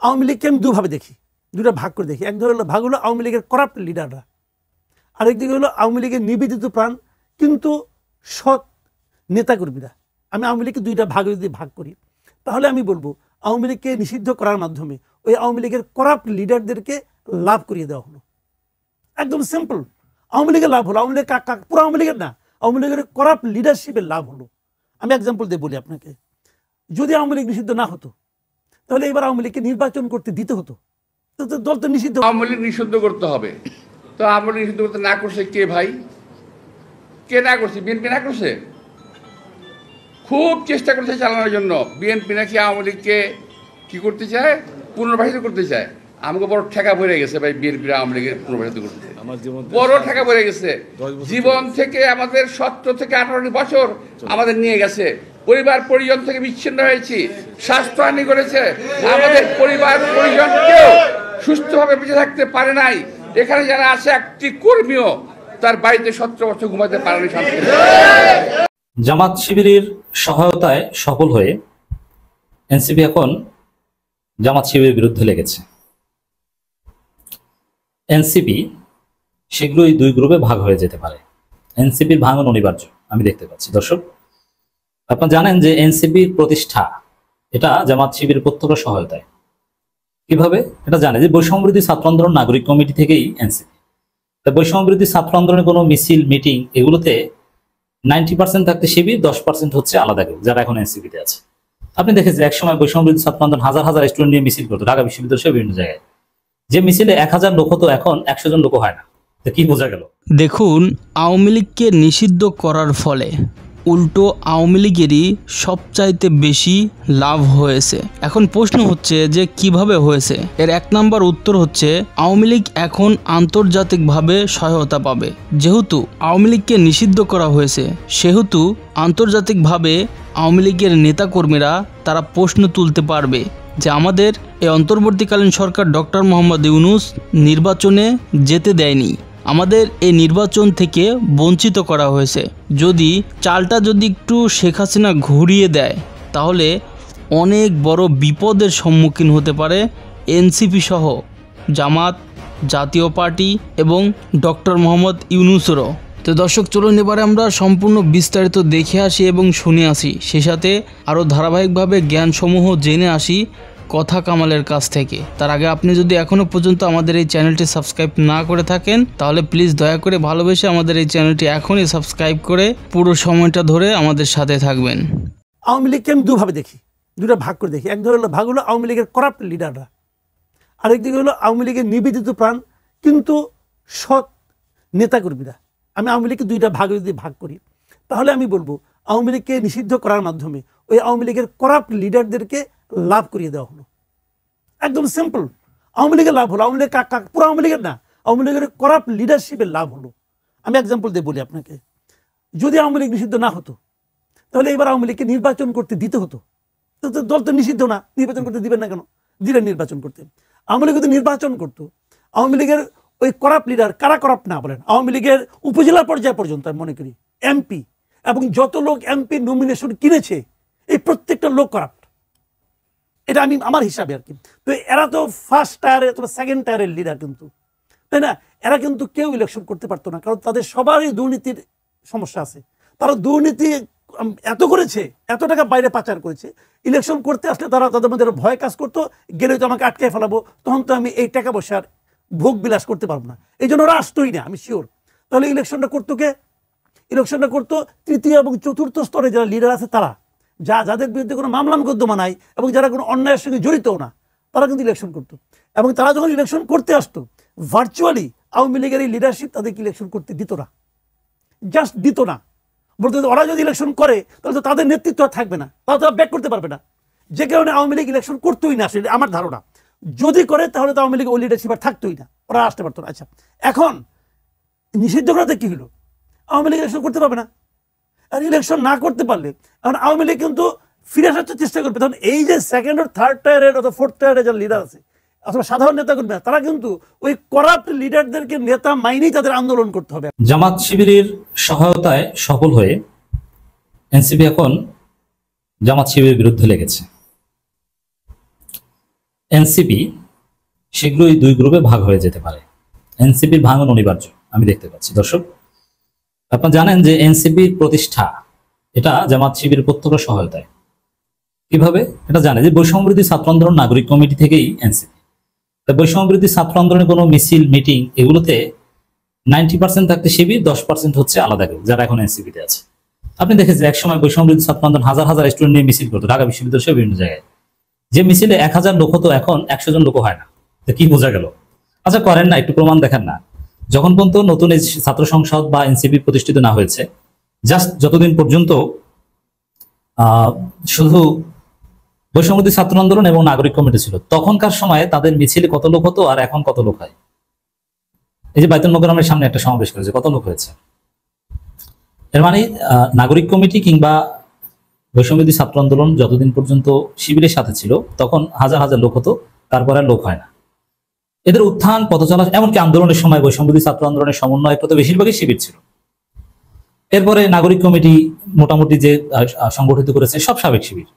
আওয়ামী লীগকে আমি দুভাবে দেখি, দুটা ভাগ করে দেখি। এক ধরনের ভাগ হলো আওয়ামী লীগের করাপ্ট লিডাররা, আরেকদিকে হলো আওয়ামী লীগের নিবেদিত প্রাণ কিন্তু সৎ নেতাকর্মীরা। আমি আওয়ামী লীগকে দুইটা ভাগ যদি ভাগ করি তাহলে আমি বলবো আওয়ামী লীগকে নিষিদ্ধ করার মাধ্যমে ওই আওয়ামী লীগের করাপ্ট লিডারদেরকে লাভ করিয়ে দেওয়া হলো। একদম সিম্পল, আওয়ামী লীগের লাভ হলো, আওয়ামী লীগ পুরো আওয়ামী লীগের না, আওয়ামী লীগের করাপ্ট লিডারশিপের লাভ হলো। আমি এক্সাম্পল দিয়ে বলি আপনাকে, যদি আওয়ামী লীগ নিষিদ্ধ না হতো তাহলে এবার আওয়ামী লীগকে নির্বাচন করতে দিতে হতো। তো দল তো নিষিদ্ধ, আওয়ামী লীগ নিষিদ্ধ করতে হবে। তো আওয়ামী লীগ নিষিদ্ধ করতে না করছে কে ভাই? কে না করছে? বিএনপি না করছে? খুব চেষ্টা করছে চালানোর জন্য। বিএনপি নাকি আওয়ামী লীগকে কি করতে চায়? পুনর্বাসিত করতে চায়। আমাকে বড় ঠেকা পড়ে গেছে ভাই, বিএনপি আওয়ামী লীগের পুনর্বাসিত করতে বড় ঠেকা পড়ে গেছে। জীবন থেকে আমাদের 17 থেকে 18 বছর আমাদের নিয়ে গেছে, পরিবার পরিজন থেকে বিচ্ছিন্ন হয়েছি, স্বাস্থ্যহানি করেছে, আমাদের পরিবার পরিজন কেউ সুস্থভাবে বেঁচে থাকতে পারে নাই। এখানে যারা আছে একটি কর্মীও তার বাড়িতে 17 বছর ঘুমাতে পারেনি শান্তি। জামাত শিবিরের সহায়তায় সফল হয়ে এনসিপি এখন জামাত শিবিরের বিরুদ্ধে লেগেছে। এনসিপি শীঘ্রই দুই গ্রুপে ভাগ হয়ে যেতে পারে। এনসিপির ভাঙন অনিবার্য আমি দেখতে পাচ্ছি। দর্শক, আপনারা জানেন যে এনসিপির প্রতিষ্ঠা এটা জামাত শিবিরের প্রত্যক্ষ সহায়তায়। কিভাবে এটা জানে? যে বৈষম্যবিরোধী ছাত্র আন্দোলন নাগরিক কমিটি থেকেই এনসিপি। বৈষম্যবিরোধী ছাত্র আন্দোলনের কোনো মিছিল মিটিং এগুলোতে 90% থাকতে শিবির, 10% হচ্ছে আলাদা গ্রুপ যারা এখন এনসিপিতে আছে। আপনি দেখেছেন একসময় বৈষম্যবিরোধী ছাত্র আন্দোলন হাজার হাজার স্টুডেন্ট নিয়ে মিছিল করতো ঢাকা বিশ্ববিদ্যালয় সহ বিভিন্ন জায়গায়। যে মিছিলে 1000 লোক হতো এখন 100 জন লোক হয় না। তো কি বোঝা গেল? দেখুন, আওয়ামী লীগকে নিষিদ্ধ করার ফলে উল্টো আওয়ামী লীগেরই সবচাইতে বেশি লাভ হয়েছে। এখন প্রশ্ন হচ্ছে যে কিভাবে হয়েছে। এর 1 নম্বর উত্তর হচ্ছে আওয়ামী লীগ এখন আন্তর্জাতিকভাবে সহায়তা পাবে। যেহেতু আওয়ামী লীগকে নিষিদ্ধ করা হয়েছে সেহেতু আন্তর্জাতিকভাবে আওয়ামী লীগের নেতাকর্মীরা তারা প্রশ্ন তুলতে পারবে যে আমাদের এই অন্তর্বর্তীকালীন সরকার ডক্টর মোহাম্মদ ইউনূস নির্বাচনে যেতে দেয়নি, আমাদের এই নির্বাচন থেকে বঞ্চিত করা হয়েছে। যদি চালটা একটু শেখ হাসিনা ঘুরিয়ে দেয় তাহলে অনেক বড় বিপদের সম্মুখীন হতে পারে এনসিপি সহ জামাত, জাতীয় পার্টি এবং ডক্টর মোহাম্মদ ইউনূসেরও। তো দর্শক, চলুন এবারে আমরা সম্পূর্ণ বিস্তারিত দেখে আসি এবং শুনে আসি, সেই সাথে আরও ধারাবাহিকভাবে জ্ঞানসমূহ জেনে আসি কথা কামালের কাছ থেকে। তার আগে আপনি যদি এখনও পর্যন্ত আমাদের এই চ্যানেলটি সাবস্ক্রাইব না করে থাকেন তাহলে প্লিজ দয়া করে ভালোবেসে আমাদের এই চ্যানেলটি এখনই সাবস্ক্রাইব করে পুরো সময়টা ধরে আমাদের সাথে থাকবেন। আওয়ামী লীগকে আমি দুভাবে দেখি, দুটা ভাগ করে দেখি। এক ধরনের ভাগ হলো আওয়ামী লীগের করাপ্ট লিডাররা, আরেকদিকে হলো আওয়ামী লীগের নিবেদিত প্রাণ কিন্তু সৎ নেতাকর্মীরা। আমি আওয়ামী লীগকে দুইটা ভাগ যদি ভাগ করি তাহলে আমি বলবো আওয়ামী লীগকে নিষিদ্ধ করার মাধ্যমে ওই আওয়ামী লীগের করাপ্ট লিডারদেরকে লাভ করিয়ে দেওয়া হলো। একদম সিম্পল, আওয়ামী লীগের লাভ হলো, আওয়ামী লীগ পুরো আওয়ামী লীগের না, আওয়ামী লীগের করাপ্ট লিডারশিপের লাভ হলো। আমি এক্সাম্পল দিয়ে বলি আপনাকে, যদি আওয়ামী লীগ নিষিদ্ধ না হতো তাহলে এবার আওয়ামী লীগকে নির্বাচন করতে দিতে হতো। তো দল তো নিষিদ্ধ না, নির্বাচন করতে দিবেন না কেন? দিলেন নির্বাচন করতে। আওয়ামী লীগ যদি নির্বাচন করতো, আওয়ামী লীগের ওই করাপ্ট লিডার, কারা করাপ্ট না বলেন, আওয়ামী লীগের উপজেলা পর্যায় পর্যন্ত আমি মনে করি এমপি এবং যত লোক এমপি নমিনেশন কিনেছে এই প্রত্যেকটা লোক করাপ্ট। এটা আমি আমার হিসাবে আর কি। তো এরা তো ফার্স্ট টায়ারের অথবা সেকেন্ড টায়ারের লিডার কিন্তু, তাই না? এরা কিন্তু কেউ ইলেকশন করতে পারতো না, কারণ তাদের সবারই দুর্নীতির সমস্যা আছে। তারা দুর্নীতি এত করেছে, এত টাকা বাইরে পাচার করেছে, ইলেকশন করতে আসলে তারা তাদের মধ্যে ভয় কাজ করতো, গেলে তো আমাকে আটকে ফেলাবো, তখন তো আমি এই টাকা পয়সার ভোগ বিলাস করতে পারবো না, এই জন্য ওরা আসতোই না, আমি শিওর। তাহলে ইলেকশনটা করতো কে? ইলেকশনটা করতো তৃতীয় এবং চতুর্থ স্তরে যারা লিডার আছে তারা, যাদের বিরুদ্ধে কোনো মামলা মোকদ্দমা নাই এবং যারা কোনো অন্যায়ের সঙ্গে জড়িতও না, তারা কিন্তু ইলেকশন করতো। এবং তারা যখন ইলেকশন করতে আসতো ভার্চুয়ালি আওয়ামী লীগের এই লিডারশিপ তাদেরকে ইলেকশন করতে দিত না, জাস্ট দিত না। বলতে ওরা যদি ইলেকশন করে তাহলে তো তাদের নেতৃত্ব আর থাকবে না, তারা তো ব্যাক করতে পারবে না। যে কারণে আওয়ামী লীগ ইলেকশন করতোই না আসলে আমার ধারণা। যদি করে তাহলে তো আওয়ামী লীগ ওই লিডারশিপ আর থাকতোই না, ওরা আসতে পারতো না। আচ্ছা, এখন নিষিদ্ধ করাতে কি হলো? আওয়ামী লীগ ইলেকশন করতে পারবে না। আর ইলেকশন না করতে পারলে এখন আওয়ামী লীগ কিন্তু ফিরে আসার চেষ্টা করবে। তখন এই যে সেকেন্ড ও থার্ড টায়ারের অথবা ফোর্থ টায়ারের যারা লিডার আছে অথবা সাধারণ নেতা করবে, তারা কিন্তু ওই করাপ্ট লিডারদেরকে নেতা মাইনেই তাদের আন্দোলন করতে হবে। জামাত শিবিরের সহায়তায় সফল হয়ে এনসিপি এখন জামাত শিবিরের বিরুদ্ধে লেগেছে। এনসিপি শীঘ্রই দুই গ্রুপে ভাগ হয়ে যেতে পারে। এনসিপির ভাঙন অনিবার্য আমি দেখতে পাচ্ছি। দর্শক, আপনারা জানেন যে এনসিপির প্রতিষ্ঠা এটা জামাত শিবিরের প্রত্যক্ষ সহায়তায়। কিভাবে এটা জানে যে বৈষম্যবিরোধী ছাত্র আন্দোলন নাগরিক কমিটি থেকেই এনসিপি। বৈষম্যবিরোধী ছাত্র আন্দোলনের কোনো মিছিল মিটিং এগুলোতে 90% থাকতে শিবির, 10% হচ্ছে আলাদা গ্রুপ যারা এখন এনসিপিতে আছে। আপনি দেখেছেন একসময় বৈষম্যবিরোধী ছাত্র আন্দোলন হাজার হাজার স্টুডেন্ট নিয়ে মিছিল করতো ঢাকা বিশ্ববিদ্যালয় সহ বিভিন্ন জায়গায়। যে মিছিলে 1000 লোক হতো এখন 100 জন লোক হয় না। তো কি বোঝা গেল? আচ্ছা করেন না, একটু প্রমাণ দেখেন না। যখন পর্যন্ত নতুন ছাত্র সংসদ বা এনসিপি প্রতিষ্ঠিত না হয়েছে, জাস্ট যতদিন পর্যন্ত শুধু বৈষম্যবিরোধী ছাত্র আন্দোলন এবং নাগরিক কমিটি ছিল, তখনকার সময়ে তাদের মিছিলে কত লোক হতো আর এখন কত লোক হয়? এই যে বাইতুল মোকাররমের সামনে একটা সমাবেশ করেছে, কত লোক হয়েছে? এর মানে নাগরিক কমিটি কিংবা বৈষম্যবিরোধী ছাত্র আন্দোলন যতদিন পর্যন্ত শিবিরের সাথে ছিল তখন হাজার হাজার লোক হতো, তারপরে আর লোক হয় না। এদের উত্থান পথচলা, এমনকি আন্দোলনের সময় বৈষম্যবিরোধী ছাত্র আন্দোলনের সমন্বয় তো বেশিরভাগই শিবির ছিল। এরপরে নাগরিক কমিটি মোটামুটি যে সংগঠিত করেছে সব সাবেক শিবির।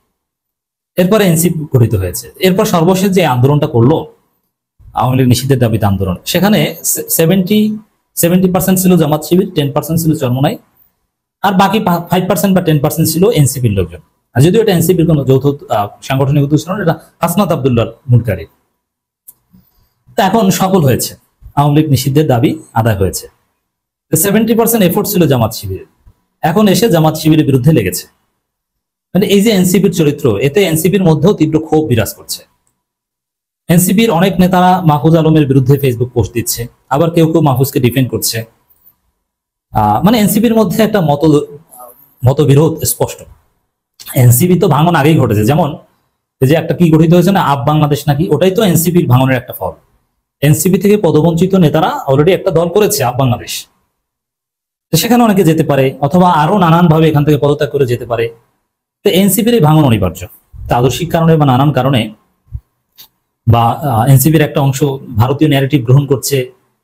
এরপরে এনসিপি গঠিত হয়েছে। এরপর সর্বশেষ যে আন্দোলনটা করলো আওয়ামী লীগ নিষিদ্ধের দাবিতে আন্দোলন, সেখানে 70% ছিল জামাত শিবির, 10% ছিল চরমোনাই, আর বাকি 5% বা 10% ছিল এনসিপির লোকজন। আর যদিও এটা এনসিপির কোনো যৌথ সাংগঠনিক উদ্যোগ ছিল না, এটা হাসনাত আব্দুল্লাহর মূলকারী। তা এখন সফল হয়েছে, আওয়ামী লীগ নিষিদ্ধের দাবি আদায় হয়েছে। 70% এফোর্ট ছিল জামাত শিবিরের, এখন এসে জামাত শিবিরের বিরুদ্ধে লেগেছে। মানে এই যে এনসিপির চরিত্র, এতে এনসিপির মধ্যেও তীব্র ক্ষোভ বিরাজ করছে। এনসিপির অনেক নেতারা মাহফুজ আলমের বিরুদ্ধে ফেসবুক পোস্ট দিচ্ছে, আবার কেউ কেউ মাহফুজকে ডিফেন্ড করছে। মানে এনসিপির মধ্যে একটা মতবিরোধ স্পষ্ট। এনসিপি তো ভাঙন আগেই ঘটেছে, যেমন এই যে একটা কি গঠিত হয়েছে না, আপ বাংলাদেশ নাকি, ওটাই তো এনসিপির ভাঙনের একটা ফল। এনসিপি থেকে পদবঞ্চিত নেতারা অলরেডি একটা দল করেছে আপ বাংলাদেশ, সেখানে অনেকে যেতে পারে, অথবা আরো নানান ভাবে এখান থেকে পদত্যাগ করে যেতে পারে। তো এনসিপির এই ভাঙন অনিবার্য, আদর্শিক কারণে বা নানান কারণে, বা এনসিপির একটা অংশ ভারতীয় ন্যারেটিভ গ্রহণ করছে,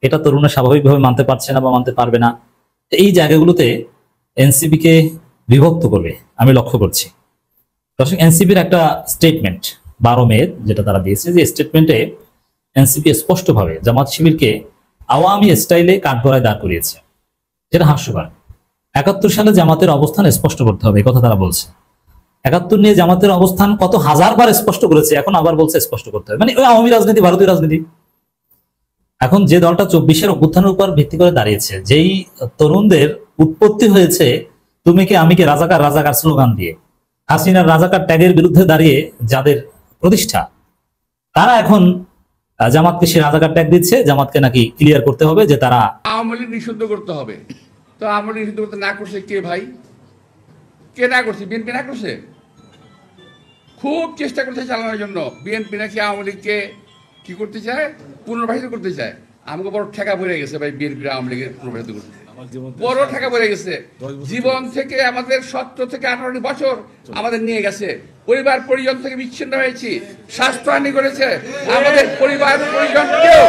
এটা তরুণরা স্বাভাবিকভাবে মানতে পারছে না বা মানতে পারবে না। এই জায়গাগুলোতে এনসিপি কে বিভক্ত করবে আমি লক্ষ্য করছি। দর্শক, এনসিপির একটা স্টেটমেন্ট 12 মে যেটা তারা দিয়েছে, যে স্টেটমেন্টে এনসিপি স্পষ্টভাবে জামাত শিবিরকে আওয়ামী স্টাইলে কাঠগড়ায় দাঁড় করিয়েছে, যেটা হাস্যকর। 71 সালে জামাতের অবস্থান স্পষ্ট করতে হবে, এই কথা তারা বলছে। 71 নিয়ে জামাতের অবস্থান কত হাজারবার স্পষ্ট করেছে, এখন আবার বলছে স্পষ্ট করতে হবে। মানে ওই আওয়ামী রাজনীতি, ভারতীয় রাজনীতি। এখন যে দলটা 24-এর অভ্যুত্থানের উপর ভিত্তি করে দাঁড়িয়েছে, যেই তরুণদের উৎপত্তি হয়েছে তুমি কে আমি কে রাজাকার রাজাকার স্লোগান দিয়ে, হাসিনার রাজাকার ট্যাগের বিরুদ্ধে দাঁড়িয়ে যাদের প্রতিষ্ঠা, তারা এখন জামাতকে সে রাজাকার ট্যাগ দিচ্ছে। জামাতকে নাকি ক্লিয়ার করতে হবে যে তারা আওয়ামী লীগ নিষিদ্ধ করতে হবে। তো আওয়ামী লীগ নিষিদ্ধ করতে না করছে কে ভাই? কে না করছে? বিএনপি না করছে? খুব চেষ্টা করছে চালানোর জন্য। বিএনপি নাকি আওয়ামী লীগকে কি করতে চায়? পুনর্বাসিত করতে চায়। আমাকে বড় ঠেকা পড়ে গেছে ভাই বিএনপি আওয়ামী লীগের পুনর্বাসিত করতে, বড় ঠেকা পড়ে গেছে। জীবন থেকে আমাদের 17 থেকে 18 বছর আমাদের নিয়ে গেছে, পরিবার পরিজন থেকে বিচ্ছিন্ন হয়েছি, স্বাস্থ্যহানি করেছে, আমাদের পরিবার পরিজন কেউ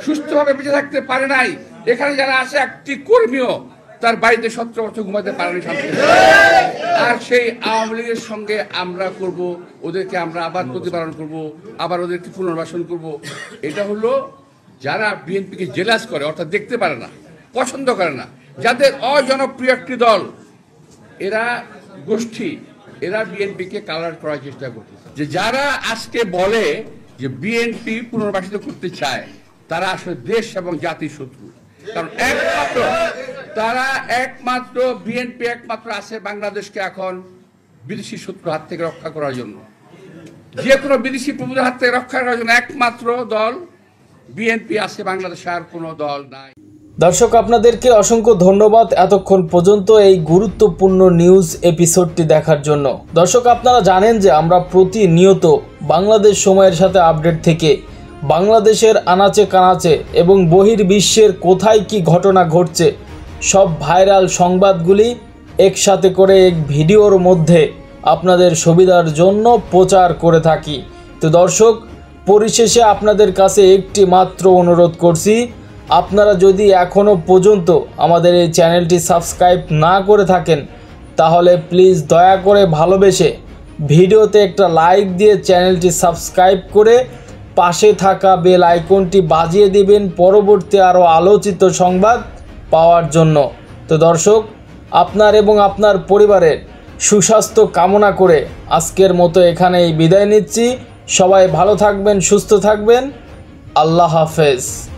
সুস্থভাবে বেঁচে থাকতে পারে নাই। এখানে যারা আছে একটি কর্মীও তার বাড়িতে 17 বছর ঘুমাতে পারেনি শান্তি। আর সেই আওয়ামী লীগের সঙ্গে আমরা করব, ওদেরকে আমরা আবার প্রতিপালন করব, আবার ওদেরকে পুনর্বাসন করব। এটা হলো যারা বিএনপিকে জেলাস করে, অর্থাৎ দেখতে পারে না, পছন্দ করে না, যাদের অজনপ্রিয় একটি দল, এরা গোষ্ঠী, এরা বিএনপিকে কালার করার চেষ্টা করছে। যে যারা আজকে বলে যে বিএনপি পুনর্বাসিত করতে চায়, তারা আসলে দেশ এবং জাতির শত্রু। কারণ একমাত্র বিএনপি একমাত্র আছে বাংলাদেশকে এখন বিদেশি শত্রুর হাত থেকে রক্ষা করার জন্য, যে কোনো বিদেশি প্রভুদের হাত থেকে রক্ষা করার জন্য একমাত্র দল বিএনপি আছে, বাংলাদেশে আর কোনো দল নাই। দর্শক, আপনাদেরকে অসংখ্য ধন্যবাদ এতক্ষণ পর্যন্ত এই গুরুত্বপূর্ণ নিউজ এপিসোডটি দেখার জন্য। দর্শক, আপনারা জানেন যে আমরা প্রতিনিয়ত বাংলাদেশ সময়ের সাথে আপডেট থেকে বাংলাদেশের আনাচে কানাচে এবং বহির্বিশ্বের কোথায় কি ঘটনা ঘটছে সব ভাইরাল সংবাদগুলি একসাথে করে এক ভিডিওর মধ্যে আপনাদের সুবিধার জন্য প্রচার করে থাকি। তো দর্শক, পরিশেষে আপনাদের কাছে একটি মাত্র অনুরোধ করছি, আপনারা যদি এখনও পর্যন্ত আমাদের এই চ্যানেলটি সাবস্ক্রাইব না করে থাকেন, তাহলে প্লিজ দয়া করে ভালোবেসে ভিডিওতে একটা লাইক দিয়ে চ্যানেলটি সাবস্ক্রাইব করে পাশে থাকা বেল আইকনটি বাজিয়ে দিবেন পরবর্তী আরও আলোচিত সংবাদ পাওয়ার জন্য। তো দর্শক, আপনার এবং আপনার পরিবারের সুস্বাস্থ্য কামনা করে আজকের মতো এখানেই বিদায় নিচ্ছি। সবাই ভালো থাকবেন, সুস্থ থাকবেন। আল্লাহ হাফেজ।